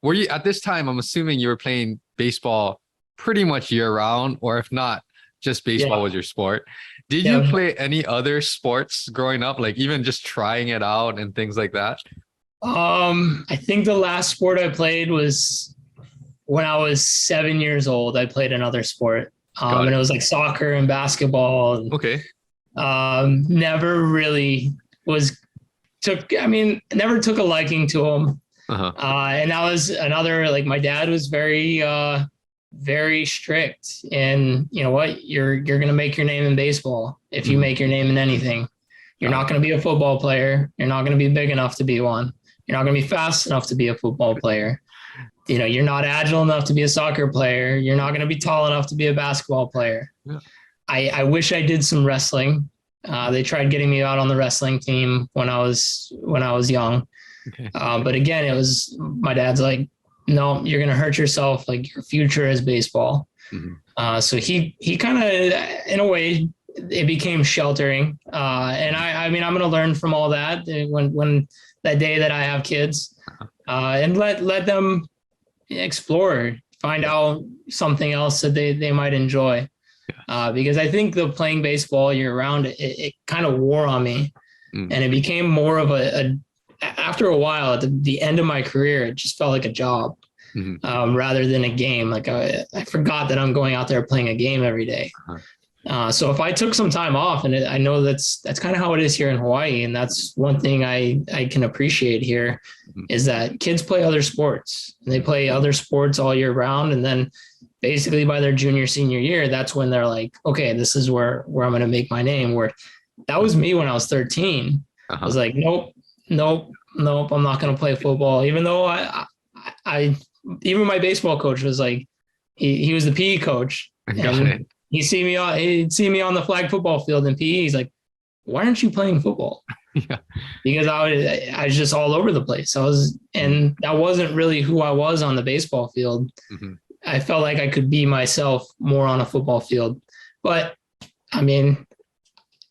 Were you at this time? I'm assuming you were playing baseball pretty much year round, or if not, just baseball was your sport. Did you Yeah. play any other sports growing up, like even just trying it out and things like that? I think the last sport I played was when I was 7 years old. I played another sport. Got And it. it was like soccer and basketball. And, Okay. never really never took a liking to them. Uh-huh. And that was another, like, my dad was very strict, and you know what, you're going to make your name in baseball. If you make your name in anything, you're not going to be a football player. You're not going to be big enough to be one. You're not going to be fast enough to be a football player. You know, you're not agile enough to be a soccer player. You're not going to be tall enough to be a basketball player. Yeah. I wish I did some wrestling. They tried getting me out on the wrestling team when I was young. Okay. But again, it was, my dad's like, no, you're going to hurt yourself. Like, your future is baseball. Mm-hmm. So he kind of, in a way, it became sheltering. And I mean, I'm going to learn from all that when that day that I have kids, and let them explore, find out something else that they might enjoy. Because I think the playing baseball year round, it kind of wore on me, and it became more of after a while, at the end of my career, it just felt like a job, rather than a game. Like, I forgot that I'm going out there playing a game every day. So if I took some time off, and I know that's kind of how it is here in Hawaii. And that's one thing I can appreciate here, is that kids play other sports, and they play other sports all year round. And then basically by their junior, senior year, that's when they're like, okay, this is where I'm going to make my name. Where that was me when I was 13. I was like, nope, I'm not going to play football. Even though even my baseball coach was like, he was the PE coach. And he'd see me on the flag football field in PE. He's like, why aren't you playing football? Yeah. Because I was just all over the place. And that wasn't really who I was on the baseball field. I felt like I could be myself more on a football field. But I mean,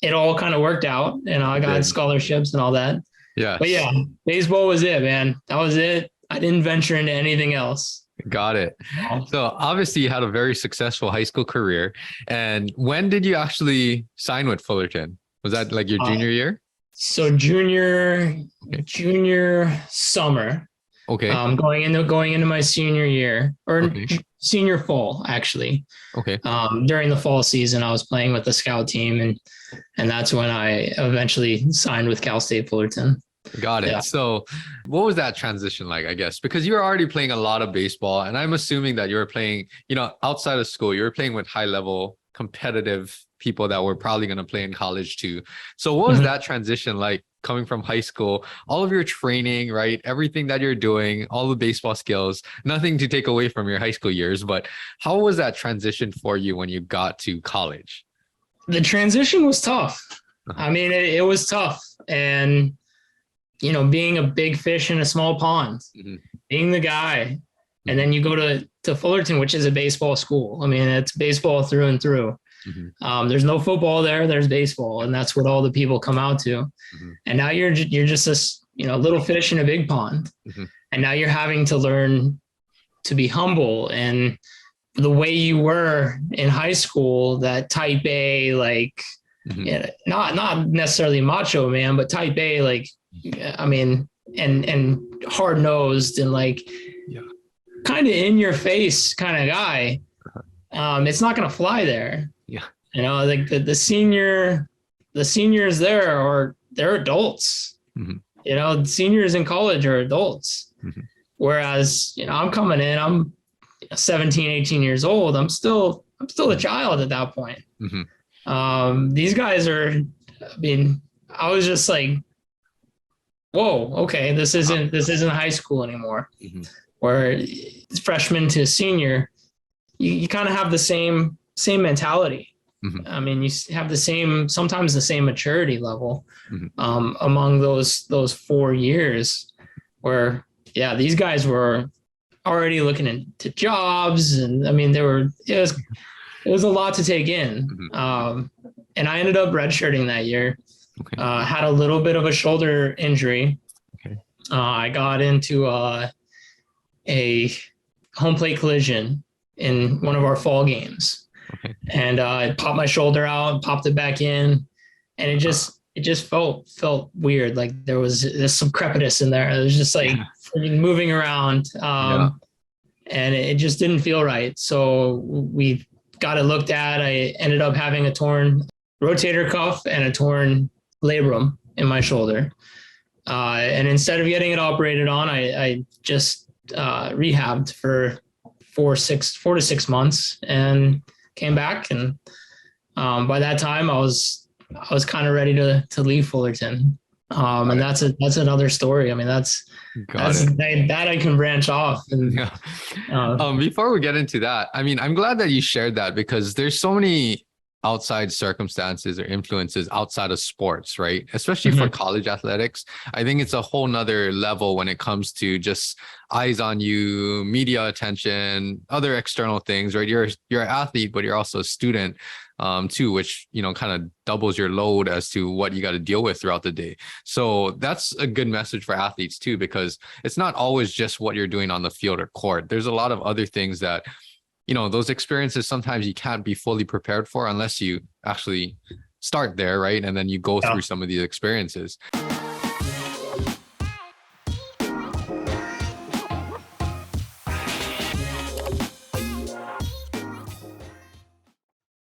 it all kind of worked out, and I got scholarships and all that. Yeah. But yeah, baseball was it, man. That was it. I didn't venture into anything else. Got it. So obviously you had a very successful high school career. And when did you actually sign with Fullerton? Was that like your junior year? So junior summer. Okay. Going into my senior year, or senior fall, actually. Okay. During the fall season, I was playing with the scout team, and that's when I eventually signed with Cal State Fullerton. Got it. Yeah. So what was that transition like, I guess? Because you were already playing a lot of baseball, and I'm assuming that you were playing, outside of school, you were playing with high level competitive people that were probably going to play in college too. So what was that transition like, coming from high school, all of your training, right? Everything that you're doing, all the baseball skills, nothing to take away from your high school years, but how was that transition for you when you got to college? The transition was tough. I mean, it was tough. And, being a big fish in a small pond, being the guy, and then you go to Fullerton, which is a baseball school. I mean, it's baseball through and through. There's no football there. There's baseball, and that's what all the people come out to. And now you're just this, little fish in a big pond, and now you're having to learn to be humble. And the way you were in high school, that type A, like, not necessarily macho man, but type A, like, I mean, and hard nosed and like, kind of in your face kind of guy. It's not going to fly there. Yeah. Like the seniors there they're adults. The seniors in college are adults. Whereas, I'm coming in, I'm 17, 18 years old. I'm still a child at that point. These guys are, I mean, I was just like, whoa, okay, this isn't high school anymore. Where freshman to senior, you kind of have the same mentality. I mean, you have sometimes the same maturity level among those 4 years, where these guys were already looking into jobs, and I mean, it was a lot to take in. And I ended up redshirting that year. Had a little bit of a shoulder injury. I got into a home plate collision in one of our fall games. Okay. And I popped my shoulder out, popped it back in, and it just felt weird. Like there's some crepitus in there. It was just like moving around. And it just didn't feel right. So we got it looked at. I ended up having a torn rotator cuff and a torn labrum in my shoulder. And instead of getting it operated on, I just rehabbed for 4 to 6 months and came back. And by that time I was kind of ready to leave Fullerton. And that's another story. I mean, that I can branch off. And, before we get into that, I mean, I'm glad that you shared that, because there's so many outside circumstances or influences outside of sports, right? Especially for college athletics. I think it's a whole nother level when it comes to just eyes on you, media attention, other external things, right? You're an athlete, but you're also a student too, which, kind of doubles your load as to what you got to deal with throughout the day. So that's a good message for athletes too, because it's not always just what you're doing on the field or court. There's a lot of other things that, those experiences sometimes you can't be fully prepared for unless you actually start there, right? And then you go through some of these experiences.